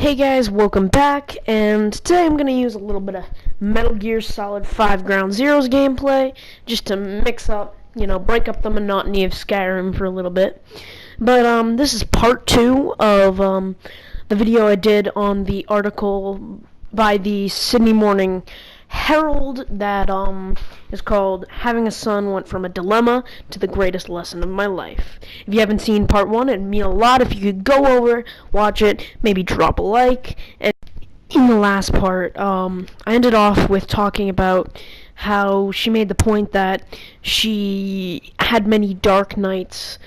Hey guys, welcome back, and today I'm going to use a little bit of Metal Gear Solid 5 Ground Zeroes gameplay, just to mix up, break up the monotony of Skyrim for a little bit. But, this is part 2 of, the video I did on the article by the Sydney Morning Herald that, is called Having a Son Went from a Dilemma to the Greatest Lesson of My Life. If you haven't seen part 1, it'd mean a lot if you could go over, watch it, maybe drop a like. And in the last part, I ended off with talking about how she made the point that she had many dark nights,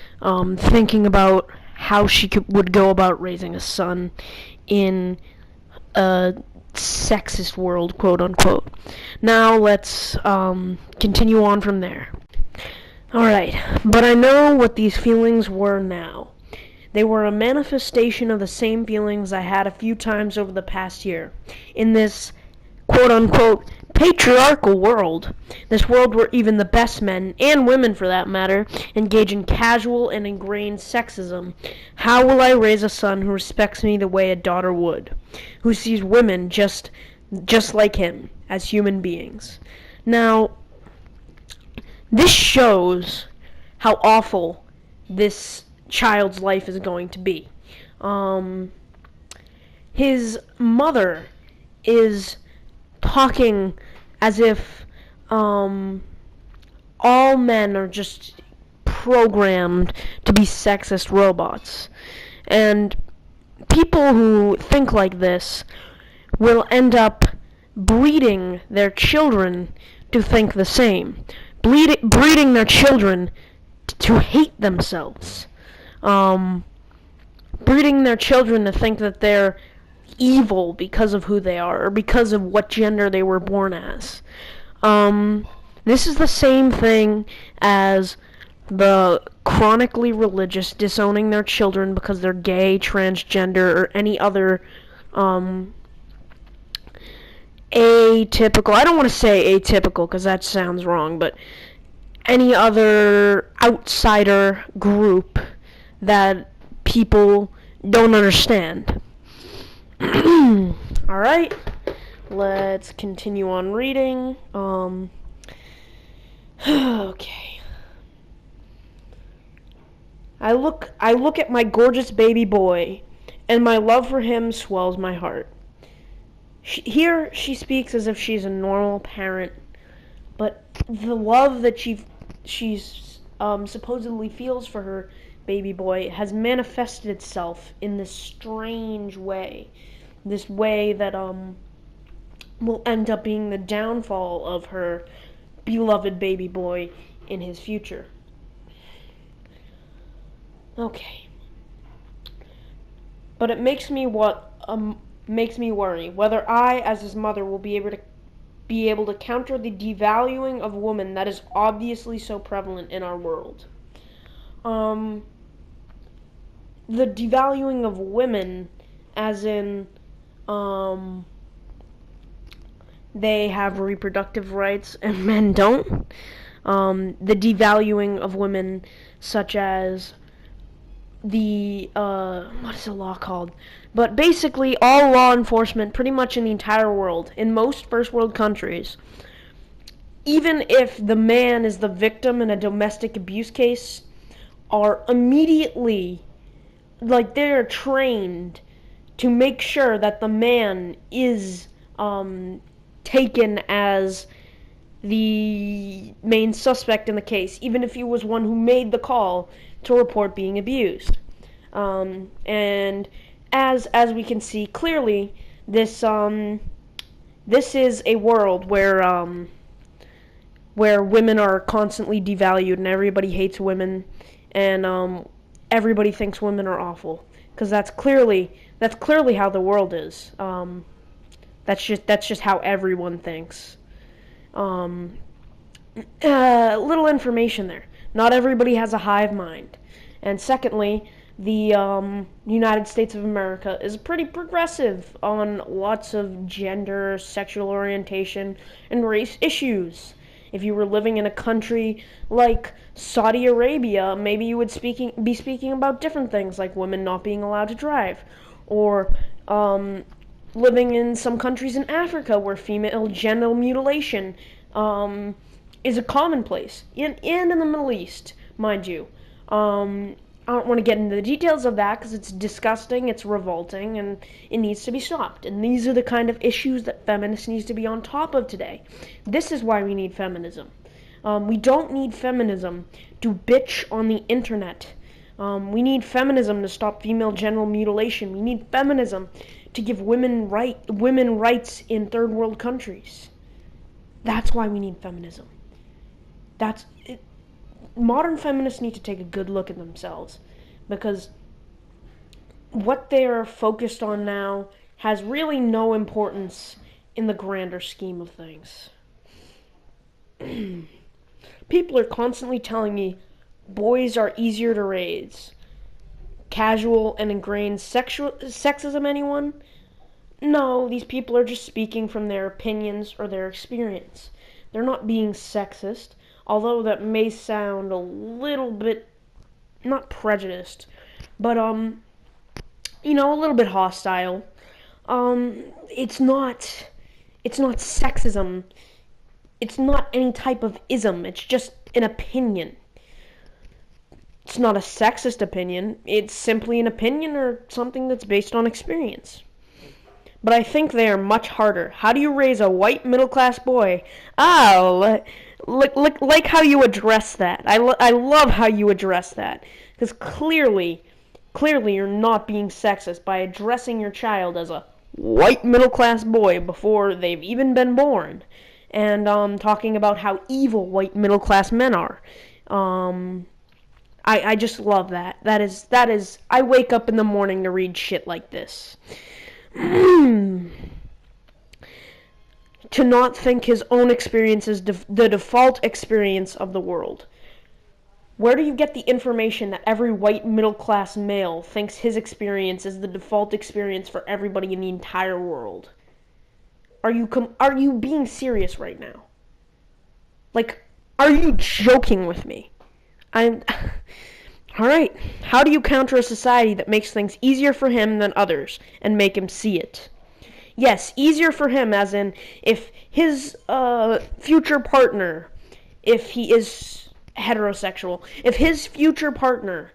thinking about how she would go about raising a son in a sexist world, quote unquote. Now let's continue on from there. Alright, but I know what these feelings were now. They were a manifestation of the same feelings I had a few times over the past year. In this, quote unquote, patriarchal world. This world where even the best men, and women for that matter, engage in casual and ingrained sexism. How will I raise a son who respects me the way a daughter would? Who sees women just like him, as human beings? Now, this shows how awful this child's life is going to be. His mother is talking as if all men are just programmed to be sexist robots. And people who think like this will end up breeding their children to think the same. Breeding their children to hate themselves. Breeding their children to think that they're evil because of who they are, or because of what gender they were born as. This is the same thing as the chronically religious disowning their children because they're gay, transgender, or any other atypical, I don't want to say atypical because that sounds wrong, but any other outsider group that people don't understand. Alright, let's continue on reading. Okay. I look at my gorgeous baby boy, and my love for him swells my heart. Here she speaks as if she's a normal parent, but the love that she's supposedly feels for her baby boy has manifested itself in this strange way. This way that will end up being the downfall of her beloved baby boy in his future. Okay. But it makes me worry whether I, as his mother, will be able to counter the devaluing of women that is obviously so prevalent in our world. The devaluing of women, as in, they have reproductive rights and men don't. The devaluing of women, such as the, what is the law called? But basically, all law enforcement, pretty much in the entire world, in most first world countries, even if the man is the victim in a domestic abuse case, are immediately, they're trained to make sure that the man is taken as the main suspect in the case, even if he was one who made the call to report being abused. And as we can see clearly, this is a world where women are constantly devalued and everybody hates women, and everybody thinks women are awful, because that's clearly how the world is. That's just how everyone thinks. Little information there. Not everybody has a hive mind. And secondly, the United States of America is pretty progressive on lots of gender, sexual orientation, and race issues. If you were living in a country like Saudi Arabia, maybe you would be speaking about different things, like women not being allowed to drive, or Living in some countries in Africa where female genital mutilation is a commonplace, and in the Middle East, mind you. I don't want to get into the details of that because it's disgusting, it's revolting, and it needs to be stopped. And these are the kind of issues that feminists need to be on top of today. This is why we need feminism. We don't need feminism to bitch on the internet. We need feminism to stop female genital mutilation. We need feminism to give women rights in third world countries. That's why we need feminism. Modern feminists need to take a good look at themselves, because what they're focused on now has really no importance in the grander scheme of things. People are constantly telling me boys are easier to raise. Casual and ingrained sexism, anyone? No, these people are just speaking from their opinions or their experience. They're not being sexist, although that may sound a little bit, not prejudiced, but, a little bit hostile. It's not sexism. It's not any type of ism. It's just an opinion. It's not a sexist opinion. It's simply an opinion or something that's based on experience. But I think they are much harder. How do you raise a white middle-class boy? Like how you address that. I love how you address that. Because clearly you're not being sexist by addressing your child as a white middle-class boy before they've even been born. And talking about how evil white middle-class men are. I just love that. That is, I wake up in the morning to read shit like this. To not think his own experience is the default experience of the world. Where do you get the information that every white middle-class male thinks his experience is the default experience for everybody in the entire world? Are you being serious right now? Like, are you joking with me? Alright, how do you counter a society that makes things easier for him than others and make him see it? Yes, easier for him as in if his future partner, if he is heterosexual, if his future partner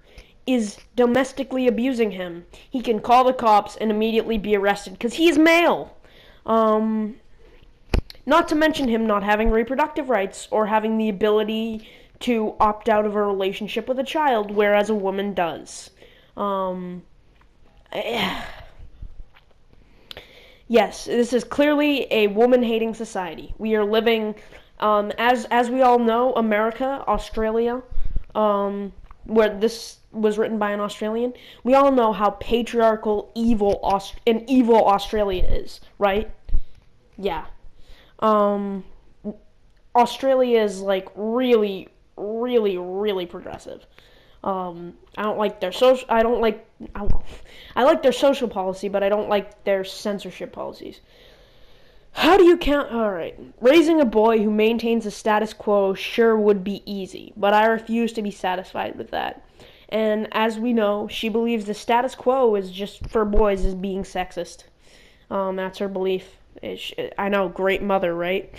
is domestically abusing him, he can call the cops and immediately be arrested because he's male. Not to mention him not having reproductive rights or having the ability to opt out of a relationship with a child, whereas a woman does. Yes, this is clearly a woman-hating society. We are living, as we all know, America, Australia, where this was written by an Australian. We all know how patriarchal, evil Australia is, right? Yeah. Australia is like really, really, really progressive. I don't like their I like their social policy, but I don't like their censorship policies. How do you count? Alright. Raising a boy who maintains the status quo sure would be easy, but I refuse to be satisfied with that. And as we know, she believes the status quo is just for boys is being sexist. That's her belief. I know, great mother, right?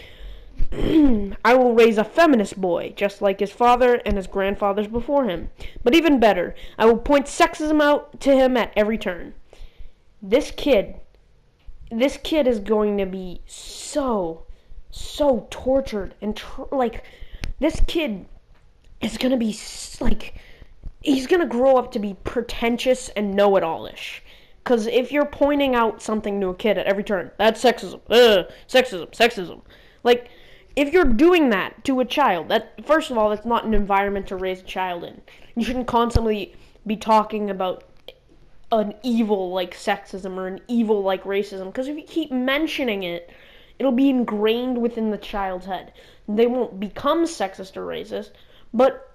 I will raise a feminist boy, just like his father and his grandfathers before him. But even better, I will point sexism out to him at every turn. This kid is going to be so tortured and this kid is going to be he's going to grow up to be pretentious and know-it-all-ish. Because if you're pointing out something to a kid at every turn, that's sexism, sexism. Like, if you're doing that to a child, first of all, that's not an environment to raise a child in. You shouldn't constantly be talking about an evil like sexism or an evil like racism, because if you keep mentioning it, it'll be ingrained within the child's head. They won't become sexist or racist, but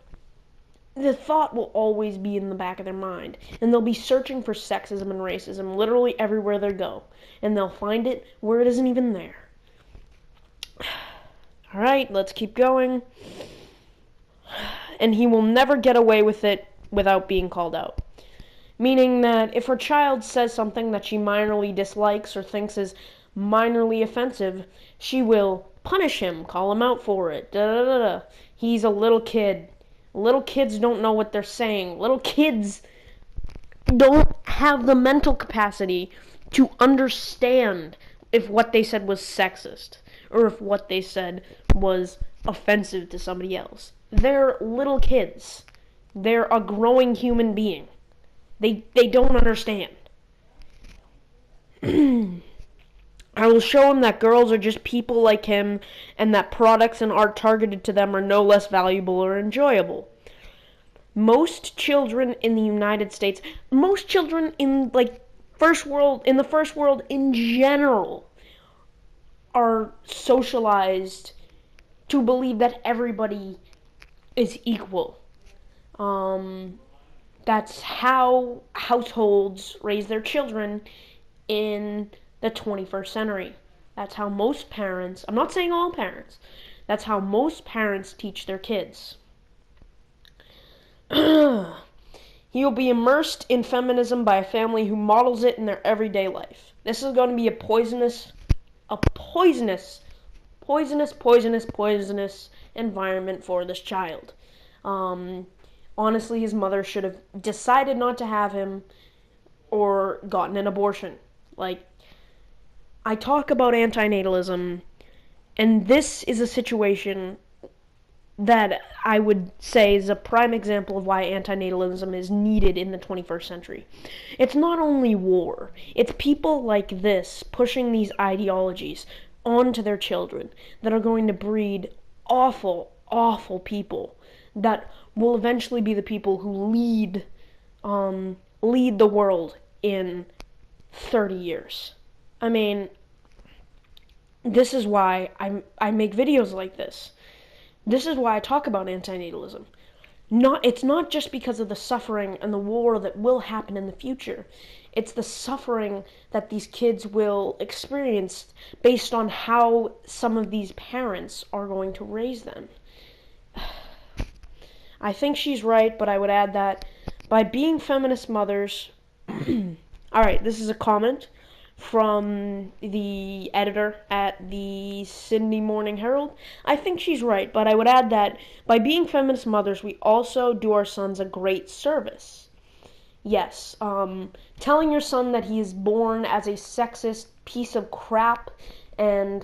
the thought will always be in the back of their mind, and they'll be searching for sexism and racism literally everywhere they go, and they'll find it where it isn't even there. Alright, let's keep going. And he will never get away with it without being called out. Meaning that if her child says something that she minorly dislikes or thinks is minorly offensive, she will punish him, call him out for it. Da, da, da, da. He's a little kid. Little kids don't know what they're saying. Little kids don't have the mental capacity to understand if what they said was sexist or if what they said was offensive to somebody else. They're little kids. They're a growing human being. They don't understand. I will show him that girls are just people like him and that products and art targeted to them are no less valuable or enjoyable. Most children in the United States, most children in the first world in general are socialized to believe that everybody is equal. That's how households raise their children in the 21st century. That's how most parents, I'm not saying all parents, that's how most parents teach their kids. He will be immersed in feminism by a family who models it in their everyday life. This is going to be a poisonous environment for this child. Honestly, his mother should have decided not to have him or gotten an abortion. I talk about antinatalism, and this is a situation that I would say is a prime example of why antinatalism is needed in the 21st century. It's not only war, it's people like this pushing these ideologies onto their children that are going to breed awful, awful people that will eventually be the people who lead the world in 30 years. I mean, this is why I make videos like this. This is why I talk about antinatalism. It's not just because of the suffering and the war that will happen in the future. It's the suffering that these kids will experience based on how some of these parents are going to raise them. I think she's right, but I would add that by being feminist mothers... Alright, this is a comment from the editor at the Sydney Morning Herald. I think she's right, but I would add that by being feminist mothers, we also do our sons a great service. Yes, telling your son that he is born as a sexist piece of crap and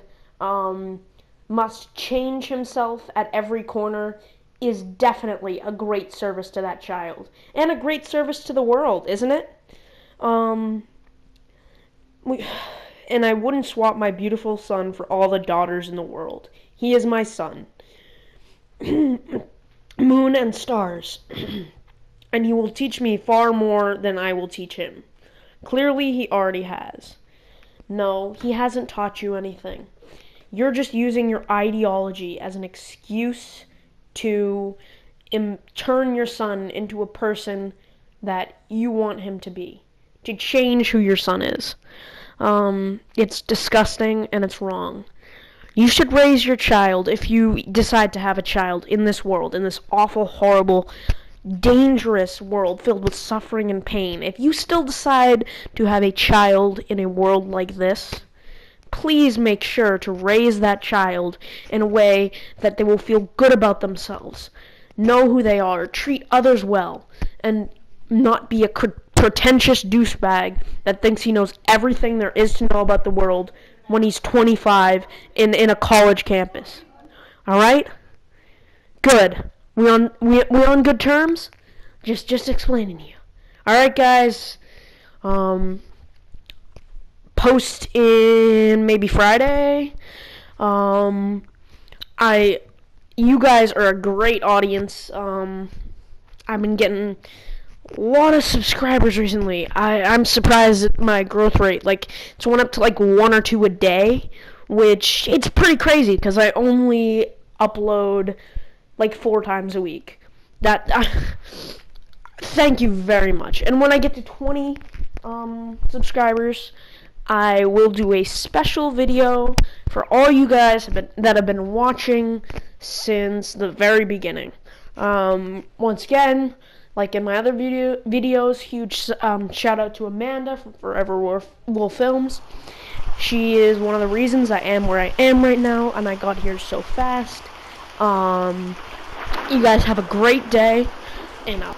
must change himself at every corner is definitely a great service to that child. And a great service to the world, isn't it? And I wouldn't swap my beautiful son for all the daughters in the world. He is my son. Moon and stars. And he will teach me far more than I will teach him. Clearly, he already has. No, he hasn't taught you anything. You're just using your ideology as an excuse to turn your son into a person that you want him to be. To change who your son is. It's disgusting and it's wrong. You should raise your child, if you decide to have a child in this world, in this awful, horrible, dangerous world filled with suffering and pain. If you still decide to have a child in a world like this, please make sure to raise that child in a way that they will feel good about themselves, know who they are, treat others well, and not be a pretentious douchebag that thinks he knows everything there is to know about the world when he's 25 in a college campus. Alright? Good. We on good terms? Just explaining to you. Alright, guys. Post in maybe Friday. You guys are a great audience. I've been getting a lot of subscribers recently. I'm surprised at my growth rate. It's went up to 1 or 2 a day, which it's pretty crazy because I only upload 4 times a week. Thank you very much. And when I get to 20 subscribers, I will do a special video for all you guys that have been watching since the very beginning. Once again, like in my other videos. Huge shout out to Amanda from Forever Wolf Films. She is one of the reasons I am where I am right now, and I got here so fast. You guys have a great day, and I'll